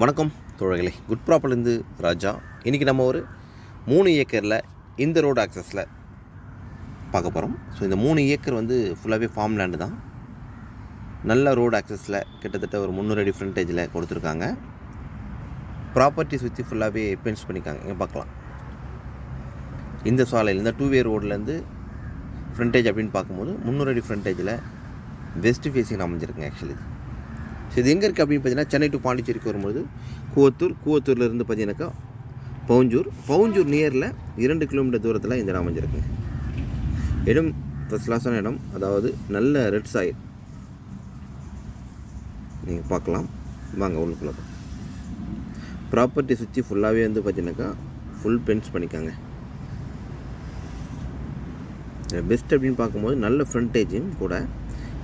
வணக்கம் தோழர்களே, குட் ப்ராப்பர்லேருந்து ராஜா. இன்றைக்கி நம்ம ஒரு 3 ஏக்கரில் இந்த ரோடு ஆக்சஸில் பார்க்க போகிறோம். ஸோ இந்த 3 ஏக்கர் வந்து ஃபுல்லாகவே ஃபார்ம் லேண்டு தான். நல்ல ரோடு ஆக்சஸில் கிட்டத்தட்ட ஒரு 300 அடி ஃப்ரண்டேஜில் கொடுத்துருக்காங்க. ப்ராப்பர்ட்டி சுற்றி ஃபுல்லாகவே பென்ஸ் பண்ணியிருக்காங்க. இங்கே பார்க்கலாம். இந்த சாலையில் இந்த 2 வே ரோட்லேருந்து ஃப்ரண்டேஜ் அப்படின்னு பார்க்கும்போது 300 அடி ஃப்ரண்டேஜில் வெஸ்ட் ஃபேஸிங் அமைஞ்சிருக்குங்க. ஆக்சுவலி இது எங்கே இருக்குது அப்படின்னு பார்த்தீங்கன்னா, சென்னை டு பாண்டிச்சேரிக்கு வரும்போது கூவத்தூர்லேருந்து பார்த்தீங்கன்னாக்கா பவுஞ்சூர் நியரில் 2 கிலோமீட்டர் தூரத்தில் இந்த இடம் அமைஞ்சிருக்குங்க. இடம் ஃபஸ்ட் கிளாஸான இடம், அதாவது நல்ல ரெட் சாயில். நீங்கள் பார்க்கலாம் வாங்க உள்ளுக்குள்ள. ப்ராப்பர்ட்டி சுற்றி ஃபுல்லாகவே வந்து பார்த்தீங்கன்னாக்கா ஃபுல் பென்ஸ் பண்ணிக்காங்க. பெஸ்ட் அப்படின்னு பார்க்கும்போது நல்ல ஃப்ரண்டேஜும் கூட.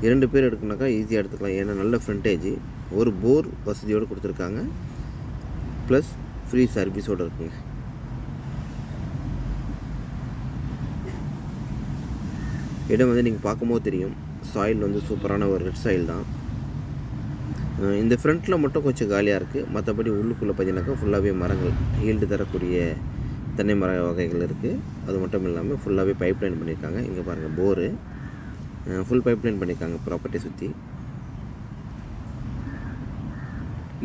2 பேர் எடுக்கணுனாக்கா ஈஸியாக எடுத்துக்கலாம். ஏன்னா நல்ல ஃப்ரண்டேஜ், ஒரு போர் வசதியோடு கொடுத்துருக்காங்க, ப்ளஸ் ஃப்ரீ சர்வீஸோடு இருக்குங்க. இடம் வந்து நீங்கள் பார்க்கும்போது தெரியும், சாயில் வந்து சூப்பரான ஒரு ரெட் சாயில் தான். இந்த ஃப்ரண்ட்டில் மட்டும் கொஞ்சம் காலியாக இருக்குது. மற்றபடி உள்ளுக்குள்ளே பார்த்தீங்கன்னாக்கா ஃபுல்லாகவே மரங்கள், ஈல்டு தரக்கூடிய தென்னை மர வகைகள் இருக்குது. அது மட்டும் இல்லாமல் ஃபுல்லாகவே பைப் லைன் பண்ணியிருக்காங்க. இங்கே பாருங்கள், போரு ஃபுல் பைப் லைன் பண்ணியிருக்காங்க ப்ராப்பர்ட்டி சுற்றி.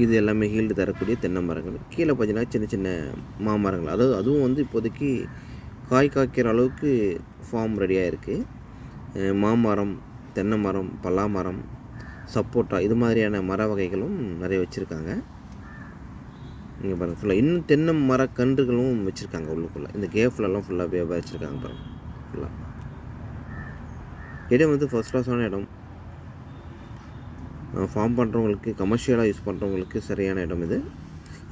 இது எல்லாமே ஹீல்டு தரக்கூடிய தென்னை மரங்கள். கீழே பார்த்தீங்கன்னா சின்ன சின்ன மாமரங்கள், அதாவது அதுவும் வந்து இப்போதைக்கு காய் காய்க்கிற அளவுக்கு ஃபார்ம் ரெடியாக இருக்குது. மாமரம், தென்னை மரம், பலாமரம், சப்போட்டா, இது மாதிரியான மர வகைகளும் நிறைய வச்சுருக்காங்க. இங்கே பாருங்கள், ஃபுல்லாக இன்னும் தென்னை மரக்கன்றுகளும் வச்சுருக்காங்க உள்ளுக்குள்ளே. இந்த கேஃப்லலாம் ஃபுல்லாக வச்சுருக்காங்க பாருங்கள். ஃபுல்லாக இடம் வந்து ஃபர்ஸ்ட் கிளாஸான இடம். ஃபார்ம் பண்ணுறவங்களுக்கு, கமர்ஷியலாக யூஸ் பண்ணுறவங்களுக்கு சரியான இடம் இது.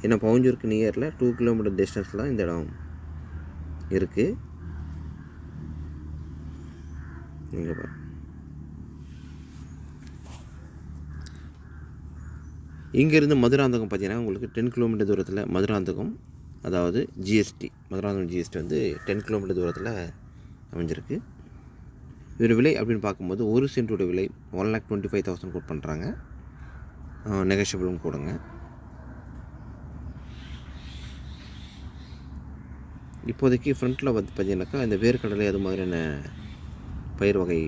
ஏன்னா பவுஞ்சூருக்கு நியரில் 2 கிலோமீட்டர் டிஸ்டன்ஸில் தான் இந்த இடம் இருக்குது. நீங்கள் பாருங்கள், இங்கேருந்து மதுராந்தகம் பார்த்தீங்கன்னா உங்களுக்கு 10 கிலோமீட்டர் தூரத்தில் மதுராந்தகம், அதாவது மதுராந்தகம் ஜிஎஸ்டி வந்து 10 கிலோமீட்டர் தூரத்தில் அமைஞ்சிருக்கு. இதோட விலை அப்படின்னு பார்க்கும்போது 1 சென்ட்டோட விலை 1,25,000 கோட் பண்ணுறாங்க. நெகோஷியபிளும் கொடுங்க. இப்போதைக்கு ஃப்ரண்ட்டில் வந்து பார்த்தீங்கன்னாக்கா இந்த வேர்க்கடலை அது மாதிரியான பயிர் வகை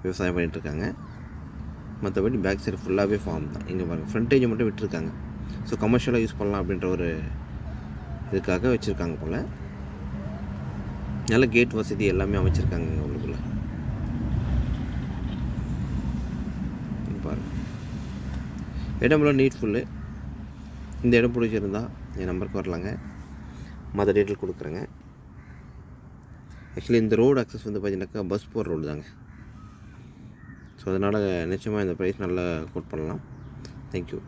விவசாயம் பண்ணிகிட்ருக்காங்க. மற்றபடி பேக் சைடு ஃபுல்லாகவே ஃபார்ம் தான். இங்கே பாருங்கள், ஃப்ரண்டேஜை மட்டும் விட்டுருக்காங்க. ஸோ கமர்ஷியலாக யூஸ் பண்ணலாம் அப்படின்ற ஒரு இதுக்காக வச்சுருக்காங்க போல். நல்ல கேட் வசதி எல்லாமே அமைச்சிருக்காங்க இங்கே உள்ளுக்குள்ளே. பாருங்கள், இடமெல்லாம் நீட்ஃபுல்லு. இந்த இடம் பிடிச்சிருந்தா என் நம்பருக்கு வரலாங்க, மற்ற டீட்டெயில் கொடுக்குறேங்க. ஆக்சுவலி இந்த ரோடு அக்சஸ் வந்து பார்த்தீங்கன்னாக்கா பஸ் போகிற ரோடு தாங்க. ஸோ அதனால் நிச்சயமாக இந்த ப்ரைஸ் நல்லா கோட் பண்ணலாம். தேங்க்யூ.